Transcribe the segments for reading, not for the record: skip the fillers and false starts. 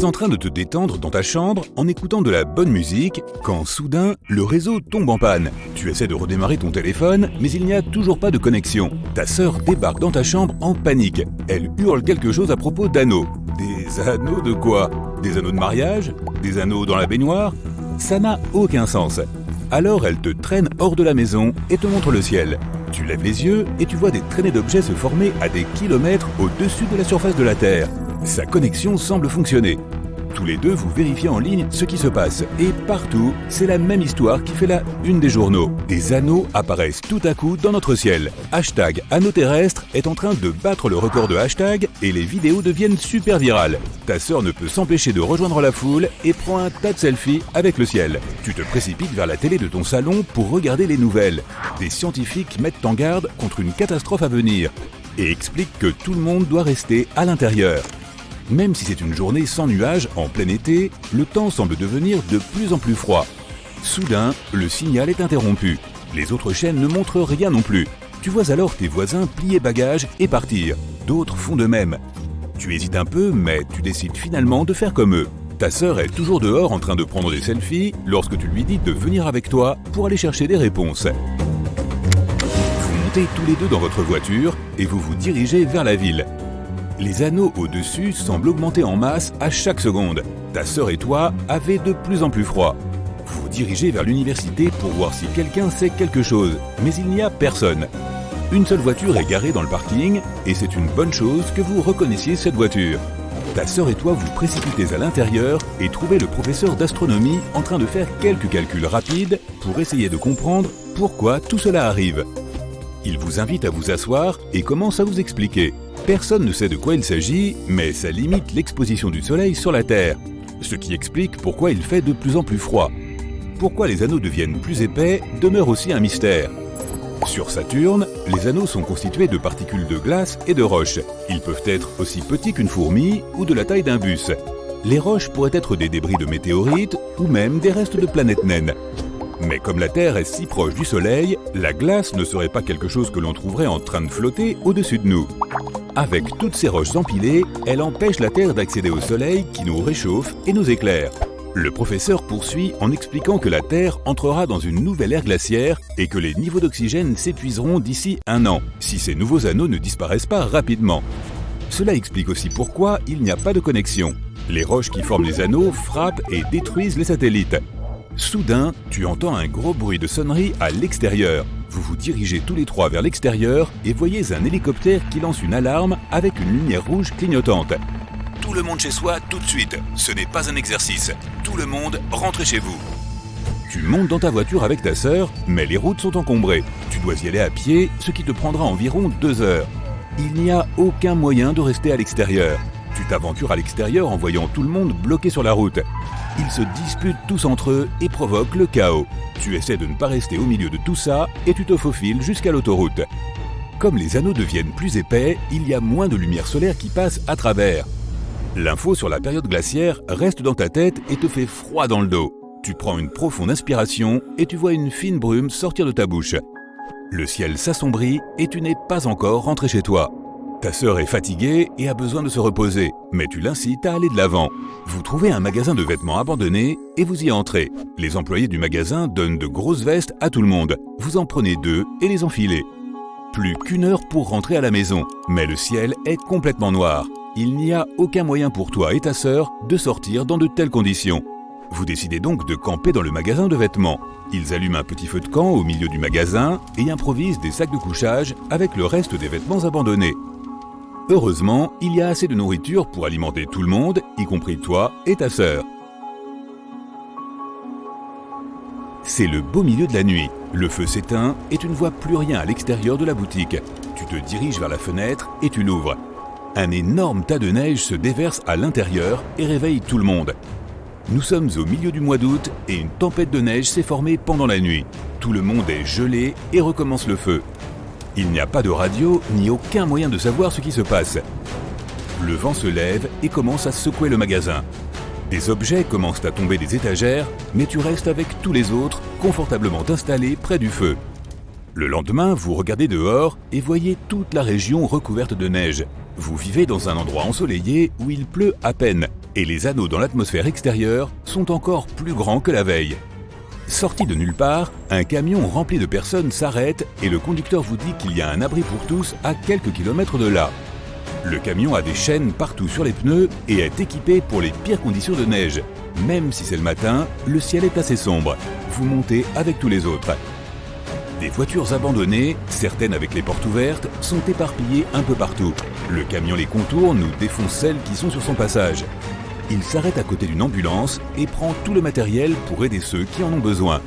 es en train de te détendre dans ta chambre en écoutant de la bonne musique quand soudain le réseau tombe en panne. Tu essaies de redémarrer ton téléphone mais il n'y a toujours pas de connexion. Ta sœur débarque dans ta chambre en panique. Elle hurle quelque chose à propos d'anneaux. Des anneaux de quoi? Des anneaux de mariage? Des anneaux dans la baignoire? Ça n'a aucun sens. Alors elle te traîne hors de la maison et te montre le ciel. Tu lèves les yeux et tu vois des traînées d'objets se former à des kilomètres au-dessus de la surface de la Terre. Sa connexion semble fonctionner. Tous les deux, vous vérifiez en ligne ce qui se passe. Et partout, c'est la même histoire qui fait la une des journaux. Des anneaux apparaissent tout à coup dans notre ciel. #anneaux terrestres est en train de battre le record de hashtag et les vidéos deviennent super virales. Ta sœur ne peut s'empêcher de rejoindre la foule et prend un tas de selfies avec le ciel. Tu te précipites vers la télé de ton salon pour regarder les nouvelles. Des scientifiques mettent en garde contre une catastrophe à venir et expliquent que tout le monde doit rester à l'intérieur. Même si c'est une journée sans nuages en plein été, le temps semble devenir de plus en plus froid. Soudain, le signal est interrompu. Les autres chaînes ne montrent rien non plus. Tu vois alors tes voisins plier bagages et partir. D'autres font de même. Tu hésites un peu, mais tu décides finalement de faire comme eux. Ta sœur est toujours dehors en train de prendre des selfies lorsque tu lui dis de venir avec toi pour aller chercher des réponses. Vous montez tous les deux dans votre voiture et vous vous dirigez vers la ville. Les anneaux au-dessus semblent augmenter en masse à chaque seconde. Ta sœur et toi avez de plus en plus froid. Vous vous dirigez vers l'université pour voir si quelqu'un sait quelque chose, mais il n'y a personne. Une seule voiture est garée dans le parking et c'est une bonne chose que vous reconnaissiez cette voiture. Ta sœur et toi vous précipitez à l'intérieur et trouvez le professeur d'astronomie en train de faire quelques calculs rapides pour essayer de comprendre pourquoi tout cela arrive. Il vous invite à vous asseoir et commence à vous expliquer. Personne ne sait de quoi il s'agit, mais ça limite l'exposition du soleil sur la Terre, ce qui explique pourquoi il fait de plus en plus froid. Pourquoi les anneaux deviennent plus épais demeure aussi un mystère. Sur Saturne, les anneaux sont constitués de particules de glace et de roches. Ils peuvent être aussi petits qu'une fourmi ou de la taille d'un bus. Les roches pourraient être des débris de météorites ou même des restes de planètes naines. Mais comme la Terre est si proche du Soleil, la glace ne serait pas quelque chose que l'on trouverait en train de flotter au-dessus de nous. Avec toutes ces roches empilées, elle empêche la Terre d'accéder au Soleil qui nous réchauffe et nous éclaire. Le professeur poursuit en expliquant que la Terre entrera dans une nouvelle ère glaciaire et que les niveaux d'oxygène s'épuiseront d'ici 1 an, si ces nouveaux anneaux ne disparaissent pas rapidement. Cela explique aussi pourquoi il n'y a pas de connexion. Les roches qui forment les anneaux frappent et détruisent les satellites. Soudain, tu entends un gros bruit de sonnerie à l'extérieur. Vous vous dirigez tous les trois vers l'extérieur et voyez un hélicoptère qui lance une alarme avec une lumière rouge clignotante. Tout le monde chez soi tout de suite. Ce n'est pas un exercice. Tout le monde, rentrez chez vous. Tu montes dans ta voiture avec ta sœur, mais les routes sont encombrées. Tu dois y aller à pied, ce qui te prendra environ 2 heures. Il n'y a aucun moyen de rester à l'extérieur. Tu t'aventures à l'extérieur en voyant tout le monde bloqué sur la route. Ils se disputent tous entre eux et provoquent le chaos. Tu essaies de ne pas rester au milieu de tout ça et tu te faufiles jusqu'à l'autoroute. Comme les anneaux deviennent plus épais, il y a moins de lumière solaire qui passe à travers. L'info sur la période glaciaire reste dans ta tête et te fait froid dans le dos. Tu prends une profonde inspiration et tu vois une fine brume sortir de ta bouche. Le ciel s'assombrit et tu n'es pas encore rentré chez toi. Ta sœur est fatiguée et a besoin de se reposer, mais tu l'incites à aller de l'avant. Vous trouvez un magasin de vêtements abandonné et vous y entrez. Les employés du magasin donnent de grosses vestes à tout le monde. Vous en prenez 2 et les enfilez. Plus qu'1 heure pour rentrer à la maison, mais le ciel est complètement noir. Il n'y a aucun moyen pour toi et ta sœur de sortir dans de telles conditions. Vous décidez donc de camper dans le magasin de vêtements. Ils allument un petit feu de camp au milieu du magasin et improvisent des sacs de couchage avec le reste des vêtements abandonnés. Heureusement, il y a assez de nourriture pour alimenter tout le monde, y compris toi et ta sœur. C'est le beau milieu de la nuit. Le feu s'éteint et tu ne vois plus rien à l'extérieur de la boutique. Tu te diriges vers la fenêtre et tu l'ouvres. Un énorme tas de neige se déverse à l'intérieur et réveille tout le monde. Nous sommes au milieu du mois d'août et une tempête de neige s'est formée pendant la nuit. Tout le monde est gelé et recommence le feu. Il n'y a pas de radio ni aucun moyen de savoir ce qui se passe. Le vent se lève et commence à secouer le magasin. Des objets commencent à tomber des étagères, mais tu restes avec tous les autres, confortablement installés près du feu. Le lendemain, vous regardez dehors et voyez toute la région recouverte de neige. Vous vivez dans un endroit ensoleillé où il pleut à peine. et les anneaux dans l'atmosphère extérieure sont encore plus grands que la veille. Sorti de nulle part, un camion rempli de personnes s'arrête et le conducteur vous dit qu'il y a un abri pour tous à quelques kilomètres de là. Le camion a des chaînes partout sur les pneus et est équipé pour les pires conditions de neige. Même si c'est le matin, le ciel est assez sombre. Vous montez avec tous les autres. Des voitures abandonnées, certaines avec les portes ouvertes, sont éparpillées un peu partout. Le camion les contourne ou défonce celles qui sont sur son passage. Il s'arrête à côté d'une ambulance et prend tout le matériel pour aider ceux qui en ont besoin.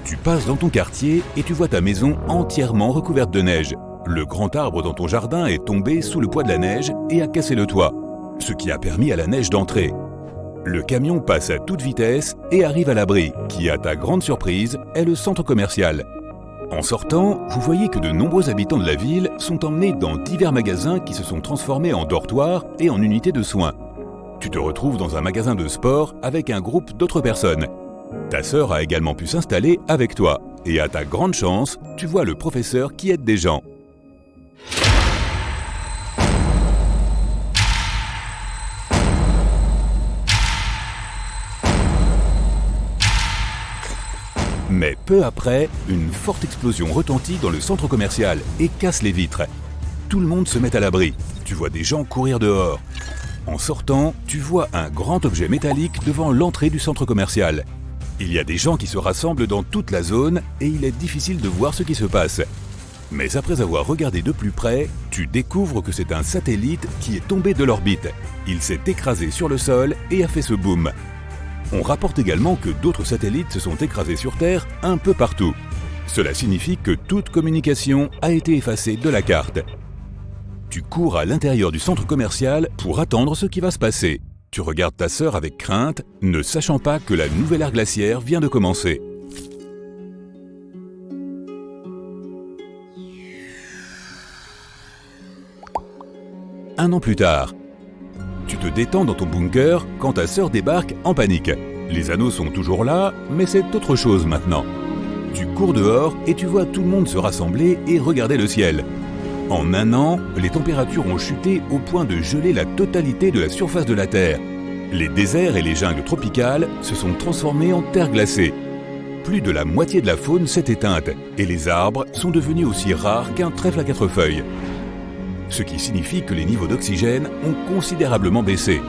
Tu passes dans ton quartier et tu vois ta maison entièrement recouverte de neige. Le grand arbre dans ton jardin est tombé sous le poids de la neige et a cassé le toit, ce qui a permis à la neige d'entrer. Le camion passe à toute vitesse et arrive à l'abri, qui, à ta grande surprise, est le centre commercial. En sortant, vous voyez que de nombreux habitants de la ville sont emmenés dans divers magasins qui se sont transformés en dortoirs et en unités de soins. Tu te retrouves dans un magasin de sport avec un groupe d'autres personnes. Ta sœur a également pu s'installer avec toi et à ta grande chance, tu vois le professeur qui aide des gens. Mais peu après, une forte explosion retentit dans le centre commercial et casse les vitres. Tout le monde se met à l'abri. Tu vois des gens courir dehors. En sortant, tu vois un grand objet métallique devant l'entrée du centre commercial. Il y a des gens qui se rassemblent dans toute la zone et il est difficile de voir ce qui se passe. Mais après avoir regardé de plus près, tu découvres que c'est un satellite qui est tombé de l'orbite. Il s'est écrasé sur le sol et a fait ce boom. On rapporte également que d'autres satellites se sont écrasés sur Terre un peu partout. Cela signifie que toute communication a été effacée de la carte. Tu cours à l'intérieur du centre commercial pour attendre ce qui va se passer. Tu regardes ta sœur avec crainte, ne sachant pas que la nouvelle ère glaciaire vient de commencer. Un an plus tard, tu te détends dans ton bunker quand ta sœur débarque en panique. Les anneaux sont toujours là, mais c'est autre chose maintenant. Tu cours dehors et tu vois tout le monde se rassembler et regarder le ciel. En un an, les températures ont chuté au point de geler la totalité de la surface de la Terre. Les déserts et les jungles tropicales se sont transformés en terre glacée. Plus de la moitié de la faune s'est éteinte et les arbres sont devenus aussi rares qu'un trèfle à 4 feuilles. Ce qui signifie que les niveaux d'oxygène ont considérablement baissé.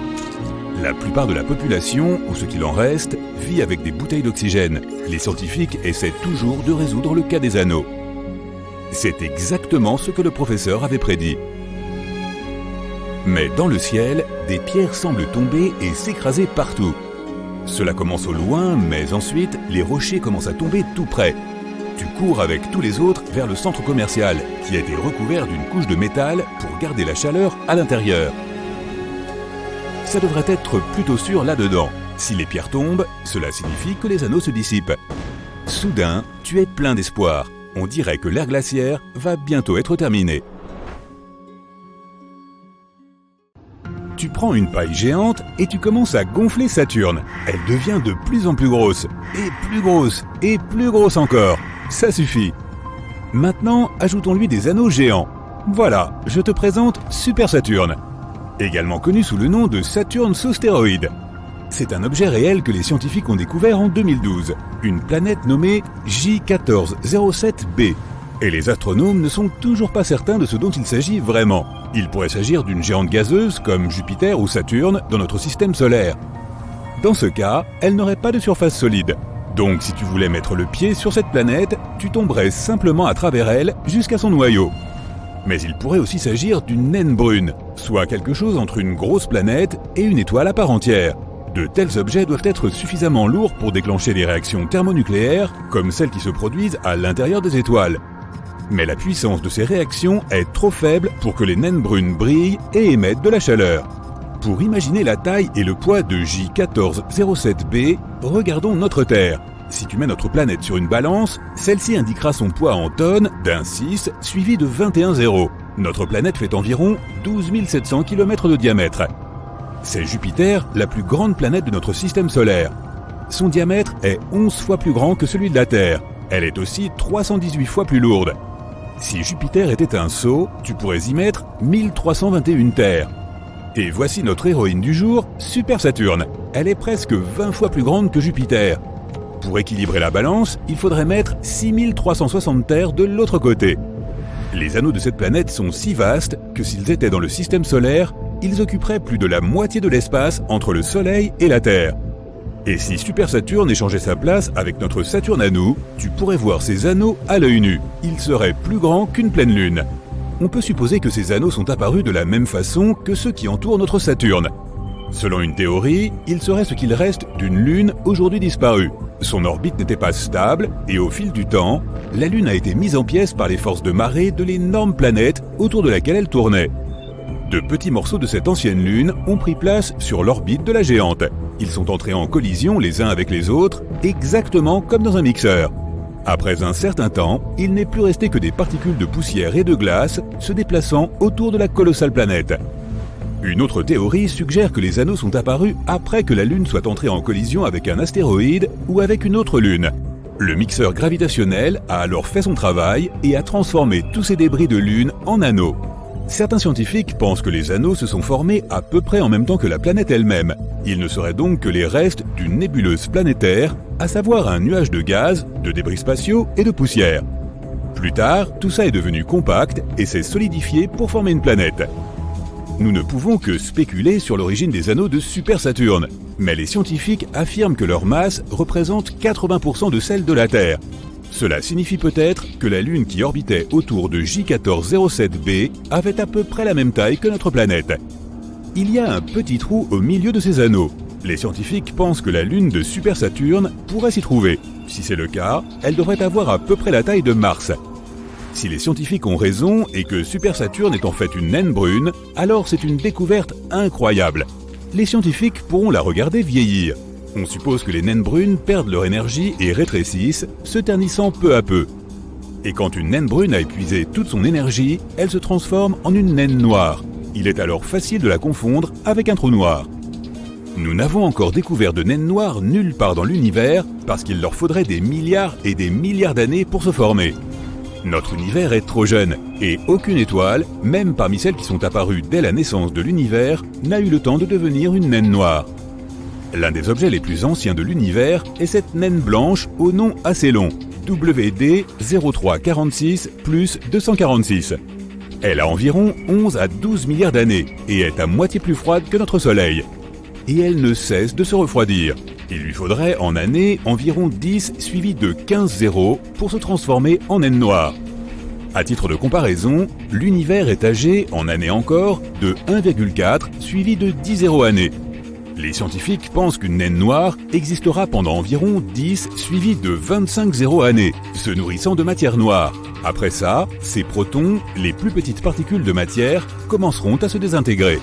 La plupart de la population, ou ce qu'il en reste, vit avec des bouteilles d'oxygène. Les scientifiques essaient toujours de résoudre le cas des anneaux. C'est exactement ce que le professeur avait prédit. Mais dans le ciel, des pierres semblent tomber et s'écraser partout. Cela commence au loin, mais ensuite, les rochers commencent à tomber tout près. Tu cours avec tous les autres vers le centre commercial, qui a été recouvert d'une couche de métal pour garder la chaleur à l'intérieur. Ça devrait être plutôt sûr là-dedans. Si les pierres tombent, cela signifie que les anneaux se dissipent. Soudain, tu es plein d'espoir. On dirait que l'ère glaciaire va bientôt être terminée. Tu prends une paille géante et tu commences à gonfler Saturne. Elle devient de plus en plus grosse, et plus grosse, et plus grosse encore. Ça suffit. Maintenant, ajoutons-lui des anneaux géants. Voilà, je te présente Super Saturne, également connu sous le nom de Saturne sous stéroïdes. C'est un objet réel que les scientifiques ont découvert en 2012, une planète nommée J1407b. Et les astronomes ne sont toujours pas certains de ce dont il s'agit vraiment. Il pourrait s'agir d'une géante gazeuse comme Jupiter ou Saturne dans notre système solaire. Dans ce cas, elle n'aurait pas de surface solide. Donc si tu voulais mettre le pied sur cette planète, tu tomberais simplement à travers elle jusqu'à son noyau. Mais il pourrait aussi s'agir d'une naine brune, soit quelque chose entre une grosse planète et une étoile à part entière. De tels objets doivent être suffisamment lourds pour déclencher des réactions thermonucléaires, comme celles qui se produisent à l'intérieur des étoiles. Mais la puissance de ces réactions est trop faible pour que les naines brunes brillent et émettent de la chaleur. Pour imaginer la taille et le poids de J1407b, regardons notre Terre. Si tu mets notre planète sur une balance, celle-ci indiquera son poids en tonnes d'un 6 suivi de 21 zéros. Notre planète fait environ 12 700 km de diamètre. C'est Jupiter, la plus grande planète de notre système solaire. Son diamètre est 11 fois plus grand que celui de la Terre. Elle est aussi 318 fois plus lourde. Si Jupiter était un seau, tu pourrais y mettre 1321 terres. Et voici notre héroïne du jour, Super Saturne. Elle est presque 20 fois plus grande que Jupiter. Pour équilibrer la balance, il faudrait mettre 6360 terres de l'autre côté. Les anneaux de cette planète sont si vastes que s'ils étaient dans le système solaire, ils occuperaient plus de la moitié de l'espace entre le Soleil et la Terre. Et si Super Saturne échangeait sa place avec notre Saturne à nous, tu pourrais voir ces anneaux à l'œil nu. Ils seraient plus grands qu'une pleine lune. On peut supposer que ces anneaux sont apparus de la même façon que ceux qui entourent notre Saturne. Selon une théorie, il serait ce qu'il reste d'une lune aujourd'hui disparue. Son orbite n'était pas stable et au fil du temps, la Lune a été mise en pièces par les forces de marée de l'énorme planète autour de laquelle elle tournait. De petits morceaux de cette ancienne Lune ont pris place sur l'orbite de la géante. Ils sont entrés en collision les uns avec les autres, exactement comme dans un mixeur. Après un certain temps, il n'est plus resté que des particules de poussière et de glace se déplaçant autour de la colossale planète. Une autre théorie suggère que les anneaux sont apparus après que la Lune soit entrée en collision avec un astéroïde ou avec une autre Lune. Le mixeur gravitationnel a alors fait son travail et a transformé tous ces débris de Lune en anneaux. Certains scientifiques pensent que les anneaux se sont formés à peu près en même temps que la planète elle-même. Ils ne seraient donc que les restes d'une nébuleuse planétaire, à savoir un nuage de gaz, de débris spatiaux et de poussière. Plus tard, tout ça est devenu compact et s'est solidifié pour former une planète. Nous ne pouvons que spéculer sur l'origine des anneaux de Super Saturne, mais les scientifiques affirment que leur masse représente 80% de celle de la Terre. Cela signifie peut-être que la Lune qui orbitait autour de J1407b avait à peu près la même taille que notre planète. Il y a un petit trou au milieu de ces anneaux. Les scientifiques pensent que la Lune de Super Saturne pourrait s'y trouver. Si c'est le cas, elle devrait avoir à peu près la taille de Mars. Si les scientifiques ont raison et que Super Saturne est en fait une naine brune, alors c'est une découverte incroyable. Les scientifiques pourront la regarder vieillir. On suppose que les naines brunes perdent leur énergie et rétrécissent, se ternissant peu à peu. Et quand une naine brune a épuisé toute son énergie, elle se transforme en une naine noire. Il est alors facile de la confondre avec un trou noir. Nous n'avons encore découvert de naines noires nulle part dans l'univers parce qu'il leur faudrait des milliards et des milliards d'années pour se former. Notre univers est trop jeune et aucune étoile, même parmi celles qui sont apparues dès la naissance de l'univers, n'a eu le temps de devenir une naine noire. L'un des objets les plus anciens de l'univers est cette naine blanche au nom assez long, WD 0346 plus 246. Elle a environ 11 à 12 milliards d'années et est à moitié plus froide que notre Soleil. Et elle ne cesse de se refroidir. Il lui faudrait en années environ 10 suivi de 15 zéros pour se transformer en naine noire. À titre de comparaison, l'univers est âgé, en années encore, de 1,4 suivi de 10 zéros années. Les scientifiques pensent qu'une naine noire existera pendant environ 10 suivi de 25 zéros années, se nourrissant de matière noire. Après ça, ces protons, les plus petites particules de matière, commenceront à se désintégrer.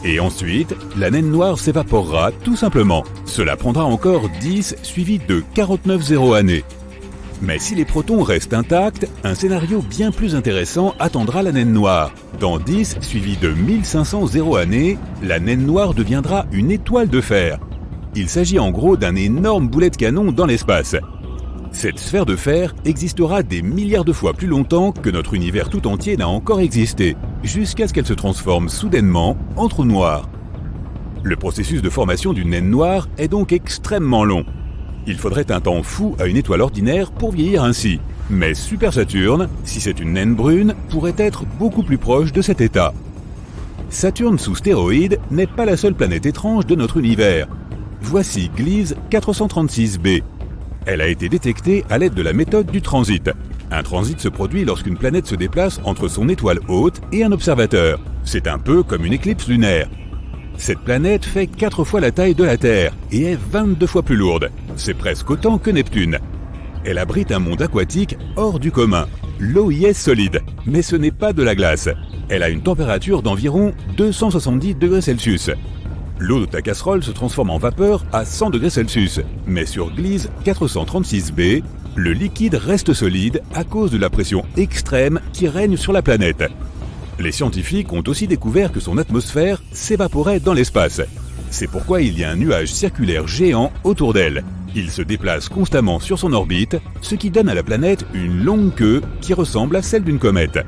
Et ensuite, la naine noire s'évaporera tout simplement. Cela prendra encore 10 suivi de 49 zéros années. Mais si les protons restent intacts, un scénario bien plus intéressant attendra la naine noire. Dans 10 suivi de 1500 zéros années, la naine noire deviendra une étoile de fer. Il s'agit en gros d'un énorme boulet de canon dans l'espace. Cette sphère de fer existera des milliards de fois plus longtemps que notre univers tout entier n'a encore existé, jusqu'à ce qu'elle se transforme soudainement en trou noir. Le processus de formation d'une naine noire est donc extrêmement long. Il faudrait un temps fou à une étoile ordinaire pour vieillir ainsi. Mais Super Saturne, si c'est une naine brune, pourrait être beaucoup plus proche de cet état. Saturne sous stéroïde n'est pas la seule planète étrange de notre univers. Voici Gliese 436b. Elle a été détectée à l'aide de la méthode du transit. Un transit se produit lorsqu'une planète se déplace entre son étoile hôte et un observateur. C'est un peu comme une éclipse lunaire. Cette planète fait 4 fois la taille de la Terre et est 22 fois plus lourde. C'est presque autant que Neptune. Elle abrite un monde aquatique hors du commun. L'eau y est solide, mais ce n'est pas de la glace. Elle a une température d'environ 270 degrés Celsius. L'eau de ta casserole se transforme en vapeur à 100 degrés Celsius, mais sur Gliese 436b, le liquide reste solide à cause de la pression extrême qui règne sur la planète. Les scientifiques ont aussi découvert que son atmosphère s'évaporait dans l'espace. C'est pourquoi il y a un nuage circulaire géant autour d'elle. Il se déplace constamment sur son orbite, ce qui donne à la planète une longue queue qui ressemble à celle d'une comète.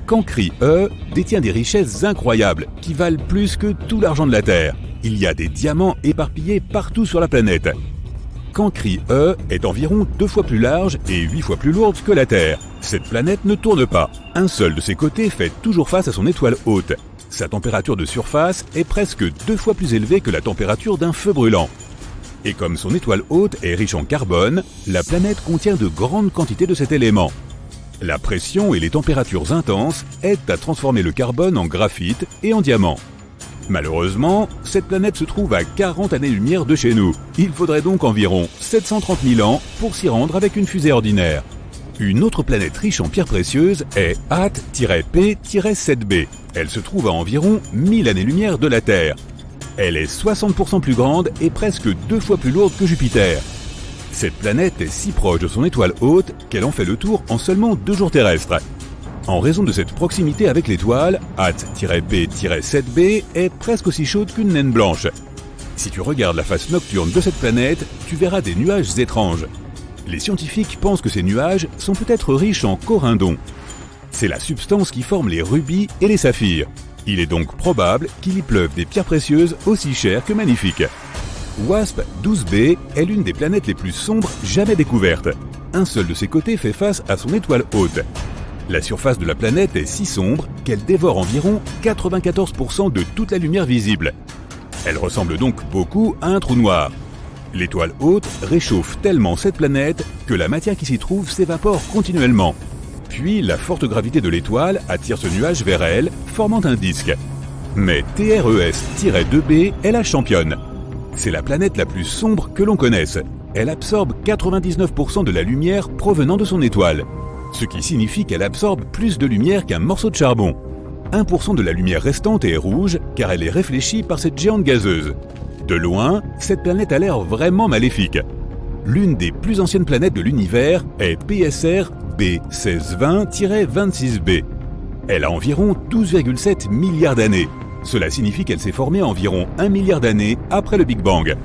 Cancri E détient des richesses incroyables qui valent plus que tout l'argent de la Terre. Il y a des diamants éparpillés partout sur la planète. Cancri E est environ 2 fois plus large et 8 fois plus lourde que la Terre. Cette planète ne tourne pas. Un seul de ses côtés fait toujours face à son étoile hôte. Sa température de surface est presque 2 fois plus élevée que la température d'un feu brûlant. Et comme son étoile hôte est riche en carbone, la planète contient de grandes quantités de cet élément. La pression et les températures intenses aident à transformer le carbone en graphite et en diamant. Malheureusement, cette planète se trouve à 40 années-lumière de chez nous. Il faudrait donc environ 730 000 ans pour s'y rendre avec une fusée ordinaire. Une autre planète riche en pierres précieuses est AT-P-7b. Elle se trouve à environ 1000 années-lumière de la Terre. Elle est 60% plus grande et presque 2 fois plus lourde que Jupiter. Cette planète est si proche de son étoile hôte qu'elle en fait le tour en seulement 2 jours terrestres. En raison de cette proximité avec l'étoile, AT-P-7b est presque aussi chaude qu'une naine blanche. Si tu regardes la face nocturne de cette planète, tu verras des nuages étranges. Les scientifiques pensent que ces nuages sont peut-être riches en corindon. C'est la substance qui forme les rubis et les saphirs. Il est donc probable qu'il y pleuve des pierres précieuses aussi chères que magnifiques. WASP-12b est l'une des planètes les plus sombres jamais découvertes. Un seul de ses côtés fait face à son étoile hôte. La surface de la planète est si sombre qu'elle dévore environ 94% de toute la lumière visible. Elle ressemble donc beaucoup à un trou noir. L'étoile hôte réchauffe tellement cette planète que la matière qui s'y trouve s'évapore continuellement. Puis la forte gravité de l'étoile attire ce nuage vers elle, formant un disque. Mais TRES-2b est la championne. C'est la planète la plus sombre que l'on connaisse. Elle absorbe 99% de la lumière provenant de son étoile. Ce qui signifie qu'elle absorbe plus de lumière qu'un morceau de charbon. 1% de la lumière restante est rouge car elle est réfléchie par cette géante gazeuse. De loin, cette planète a l'air vraiment maléfique. L'une des plus anciennes planètes de l'univers est PSR B1620-26b. Elle a environ 12,7 milliards d'années. Cela signifie qu'elle s'est formée environ 1 milliard d'années après le Big Bang.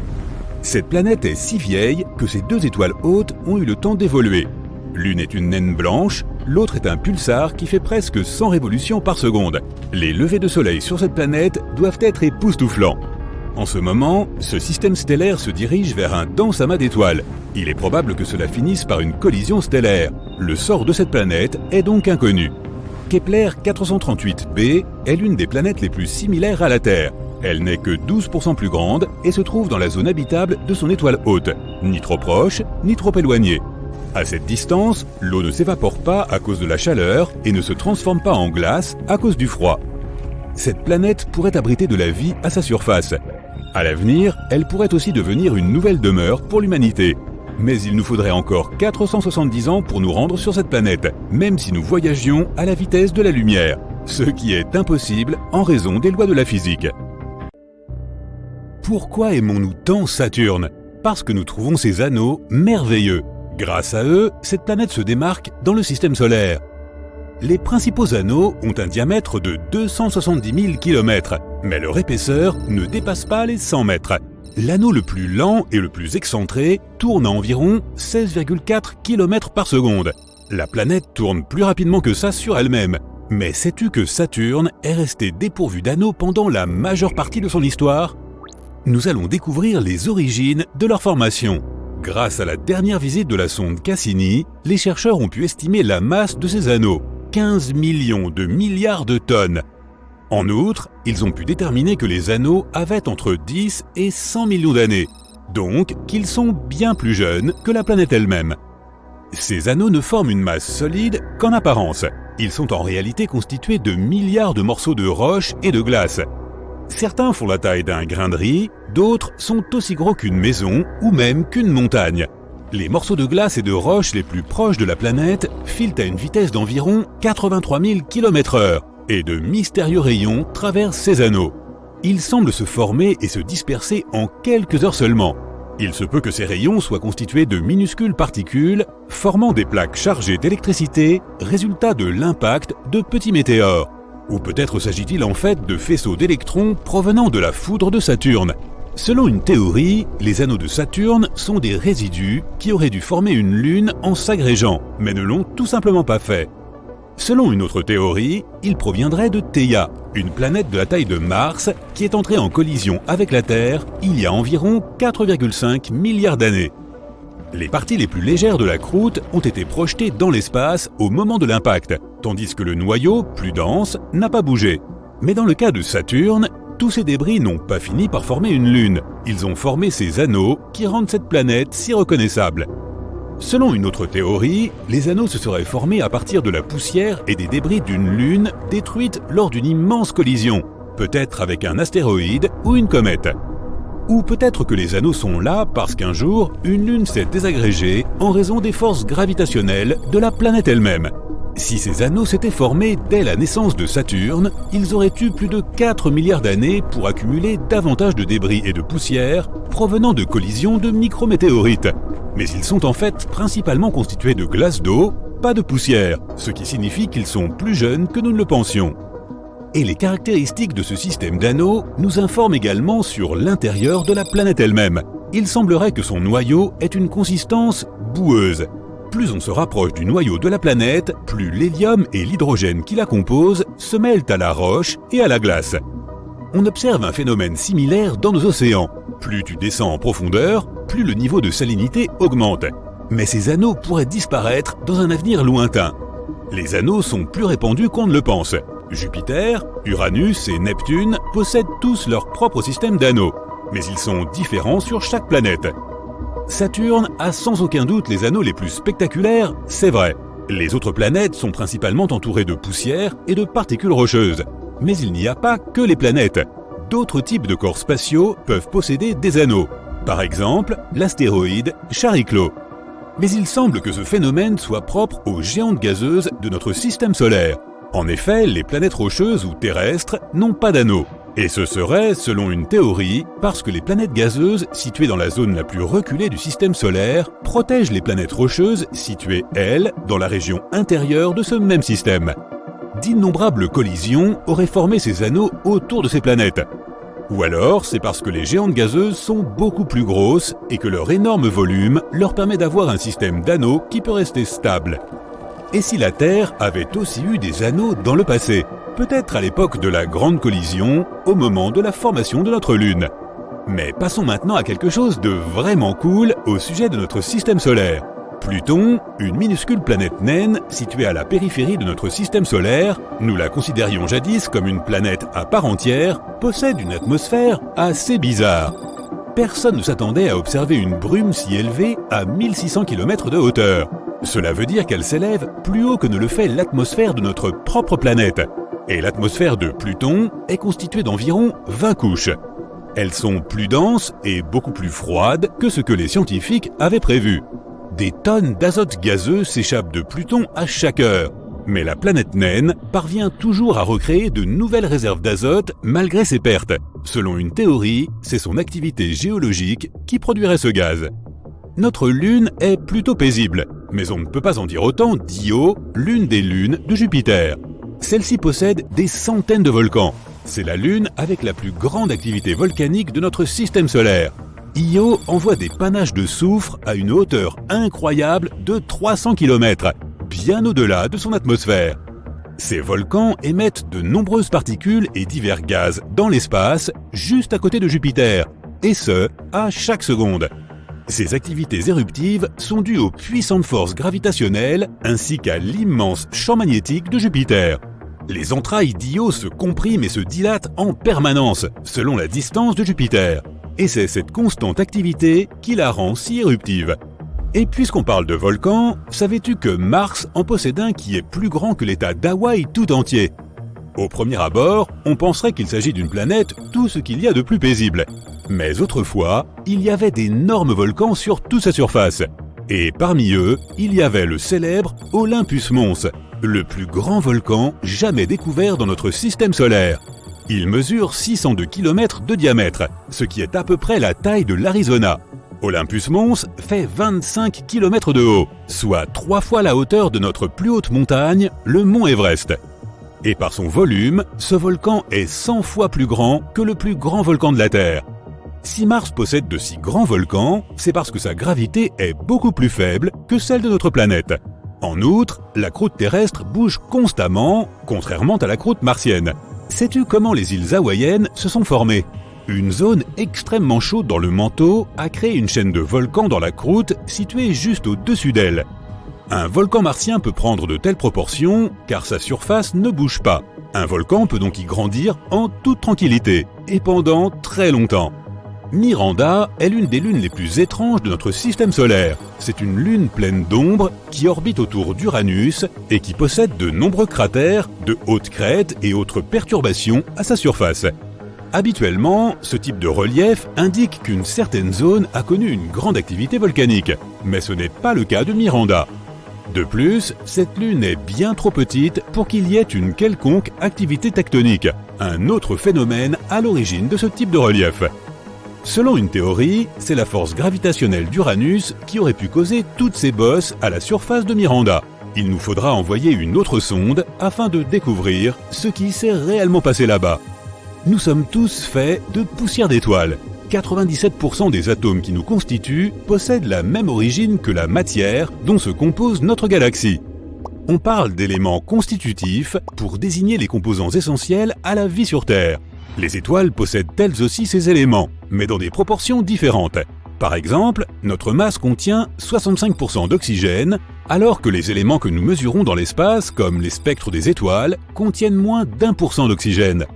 Cette planète est si vieille que ces 2 étoiles hautes ont eu le temps d'évoluer. L'une est une naine blanche, l'autre est un pulsar qui fait presque 100 révolutions par seconde. Les levers de soleil sur cette planète doivent être époustouflants. En ce moment, ce système stellaire se dirige vers un dense amas d'étoiles. Il est probable que cela finisse par une collision stellaire. Le sort de cette planète est donc inconnu. Kepler 438b est l'une des planètes les plus similaires à la Terre. Elle n'est que 12% plus grande et se trouve dans la zone habitable de son étoile hôte, ni trop proche, ni trop éloignée. À cette distance, l'eau ne s'évapore pas à cause de la chaleur et ne se transforme pas en glace à cause du froid. Cette planète pourrait abriter de la vie à sa surface. À l'avenir, elle pourrait aussi devenir une nouvelle demeure pour l'humanité. Mais il nous faudrait encore 470 ans pour nous rendre sur cette planète, même si nous voyagions à la vitesse de la lumière, ce qui est impossible en raison des lois de la physique. Pourquoi aimons-nous tant Saturne? Parce que nous trouvons ses anneaux merveilleux. Grâce à eux, cette planète se démarque dans le système solaire. Les principaux anneaux ont un diamètre de 270 000 km, mais leur épaisseur ne dépasse pas les 100 mètres. L'anneau le plus lent et le plus excentré tourne à environ 16,4 km par seconde. La planète tourne plus rapidement que ça sur elle-même. Mais sais-tu que Saturne est resté dépourvu d'anneaux pendant la majeure partie de son histoire? Nous allons découvrir les origines de leur formation. Grâce à la dernière visite de la sonde Cassini, les chercheurs ont pu estimer la masse de ces anneaux, 15 millions de milliards de tonnes. En outre, ils ont pu déterminer que les anneaux avaient entre 10 et 100 millions d'années, donc qu'ils sont bien plus jeunes que la planète elle-même. Ces anneaux ne forment une masse solide qu'en apparence. Ils sont en réalité constitués de milliards de morceaux de roche et de glace. Certains font la taille d'un grain de riz, d'autres sont aussi gros qu'une maison ou même qu'une montagne. Les morceaux de glace et de roche les plus proches de la planète filent à une vitesse d'environ 83 000 km/h et de mystérieux rayons traversent ces anneaux. Ils semblent se former et se disperser en quelques heures seulement. Il se peut que ces rayons soient constitués de minuscules particules formant des plaques chargées d'électricité, résultat de l'impact de petits météores. Ou peut-être s'agit-il en fait de faisceaux d'électrons provenant de la foudre de Saturne. Selon une théorie, les anneaux de Saturne sont des résidus qui auraient dû former une lune en s'agrégeant, mais ne l'ont tout simplement pas fait. Selon une autre théorie, il proviendrait de Theia, une planète de la taille de Mars qui est entrée en collision avec la Terre il y a environ 4,5 milliards d'années. Les parties les plus légères de la croûte ont été projetées dans l'espace au moment de l'impact, tandis que le noyau, plus dense, n'a pas bougé. Mais dans le cas de Saturne, tous ces débris n'ont pas fini par former une lune. Ils ont formé ces anneaux qui rendent cette planète si reconnaissable. Selon une autre théorie, les anneaux se seraient formés à partir de la poussière et des débris d'une lune détruite lors d'une immense collision, peut-être avec un astéroïde ou une comète. Ou peut-être que les anneaux sont là parce qu'un jour, une lune s'est désagrégée en raison des forces gravitationnelles de la planète elle-même. Si ces anneaux s'étaient formés dès la naissance de Saturne, ils auraient eu plus de 4 milliards d'années pour accumuler davantage de débris et de poussière provenant de collisions de micrométéorites. Mais ils sont en fait principalement constitués de glace d'eau, pas de poussière, ce qui signifie qu'ils sont plus jeunes que nous ne le pensions. Et les caractéristiques de ce système d'anneaux nous informent également sur l'intérieur de la planète elle-même. Il semblerait que son noyau ait une consistance boueuse. Plus on se rapproche du noyau de la planète, plus l'hélium et l'hydrogène qui la composent se mêlent à la roche et à la glace. On observe un phénomène similaire dans nos océans. Plus tu descends en profondeur, plus le niveau de salinité augmente. Mais ces anneaux pourraient disparaître dans un avenir lointain. Les anneaux sont plus répandus qu'on ne le pense. Jupiter, Uranus et Neptune possèdent tous leur propre système d'anneaux, mais ils sont différents sur chaque planète. Saturne a sans aucun doute les anneaux les plus spectaculaires, c'est vrai. Les autres planètes sont principalement entourées de poussière et de particules rocheuses. Mais il n'y a pas que les planètes. D'autres types de corps spatiaux peuvent posséder des anneaux. Par exemple, l'astéroïde Chariklo. Mais il semble que ce phénomène soit propre aux géantes gazeuses de notre système solaire. En effet, les planètes rocheuses ou terrestres n'ont pas d'anneaux. Et ce serait, selon une théorie, parce que les planètes gazeuses situées dans la zone la plus reculée du système solaire protègent les planètes rocheuses situées, elles, dans la région intérieure de ce même système. D'innombrables collisions auraient formé ces anneaux autour de ces planètes. Ou alors, c'est parce que les géantes gazeuses sont beaucoup plus grosses et que leur énorme volume leur permet d'avoir un système d'anneaux qui peut rester stable. Et si la Terre avait aussi eu des anneaux dans le passé, peut-être à l'époque de la grande collision, au moment de la formation de notre Lune. Mais passons maintenant à quelque chose de vraiment cool au sujet de notre système solaire. Pluton, une minuscule planète naine située à la périphérie de notre système solaire, nous la considérions jadis comme une planète à part entière, possède une atmosphère assez bizarre. Personne ne s'attendait à observer une brume si élevée à 1600 km de hauteur. Cela veut dire qu'elle s'élève plus haut que ne le fait l'atmosphère de notre propre planète. Et l'atmosphère de Pluton est constituée d'environ 20 couches. Elles sont plus denses et beaucoup plus froides que ce que les scientifiques avaient prévu. Des tonnes d'azote gazeux s'échappent de Pluton à chaque heure. Mais la planète naine parvient toujours à recréer de nouvelles réserves d'azote malgré ses pertes. Selon une théorie, c'est son activité géologique qui produirait ce gaz. Notre Lune est plutôt paisible, mais on ne peut pas en dire autant d'Io, l'une des lunes de Jupiter. Celle-ci possède des centaines de volcans. C'est la Lune avec la plus grande activité volcanique de notre système solaire. Io envoie des panaches de soufre à une hauteur incroyable de 300 km, bien au-delà de son atmosphère. Ces volcans émettent de nombreuses particules et divers gaz dans l'espace, juste à côté de Jupiter, et ce, à chaque seconde. Ces activités éruptives sont dues aux puissantes forces gravitationnelles ainsi qu'à l'immense champ magnétique de Jupiter. Les entrailles d'Io se compriment et se dilatent en permanence, selon la distance de Jupiter. Et c'est cette constante activité qui la rend si éruptive. Et puisqu'on parle de volcans, savais-tu que Mars en possède un qui est plus grand que l'État d'Hawaï tout entier ? Au premier abord, on penserait qu'il s'agit d'une planète tout ce qu'il y a de plus paisible. Mais autrefois, il y avait d'énormes volcans sur toute sa surface. Et parmi eux, il y avait le célèbre Olympus Mons, le plus grand volcan jamais découvert dans notre système solaire. Il mesure 602 km de diamètre, ce qui est à peu près la taille de l'Arizona. Olympus Mons fait 25 km de haut, soit 3 fois la hauteur de notre plus haute montagne, le mont Everest. Et par son volume, ce volcan est 100 fois plus grand que le plus grand volcan de la Terre. Si Mars possède de si grands volcans, c'est parce que sa gravité est beaucoup plus faible que celle de notre planète. En outre, la croûte terrestre bouge constamment, contrairement à la croûte martienne. Sais-tu comment les îles hawaïennes se sont formées ? Une zone extrêmement chaude dans le manteau a créé une chaîne de volcans dans la croûte située juste au-dessus d'elle. Un volcan martien peut prendre de telles proportions car sa surface ne bouge pas. Un volcan peut donc y grandir en toute tranquillité et pendant très longtemps. Miranda est l'une des lunes les plus étranges de notre système solaire. C'est une lune pleine d'ombre qui orbite autour d'Uranus et qui possède de nombreux cratères, de hautes crêtes et autres perturbations à sa surface. Habituellement, ce type de relief indique qu'une certaine zone a connu une grande activité volcanique, mais ce n'est pas le cas de Miranda. De plus, cette lune est bien trop petite pour qu'il y ait une quelconque activité tectonique, un autre phénomène à l'origine de ce type de relief. Selon une théorie, c'est la force gravitationnelle d'Uranus qui aurait pu causer toutes ces bosses à la surface de Miranda. Il nous faudra envoyer une autre sonde afin de découvrir ce qui s'est réellement passé là-bas. Nous sommes tous faits de poussière d'étoiles. 97% des atomes qui nous constituent possèdent la même origine que la matière dont se compose notre galaxie. On parle d'éléments constitutifs pour désigner les composants essentiels à la vie sur Terre. Les étoiles possèdent elles aussi ces éléments, mais dans des proportions différentes. Par exemple, notre masse contient 65% d'oxygène, alors que les éléments que nous mesurons dans l'espace, comme les spectres des étoiles, contiennent moins d'1% d'oxygène.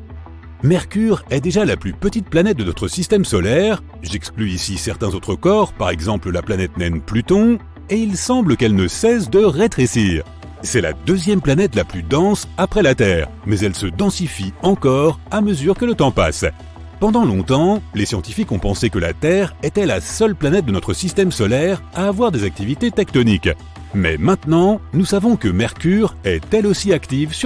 Mercure est déjà la plus petite planète de notre système solaire, j'exclus ici certains autres corps, par exemple la planète naine Pluton, et il semble qu'elle ne cesse de rétrécir. C'est la deuxième planète la plus dense après la Terre, mais elle se densifie encore à mesure que le temps passe. Pendant longtemps, les scientifiques ont pensé que la Terre était la seule planète de notre système solaire à avoir des activités tectoniques. Mais maintenant, nous savons que Mercure est elle aussi active sur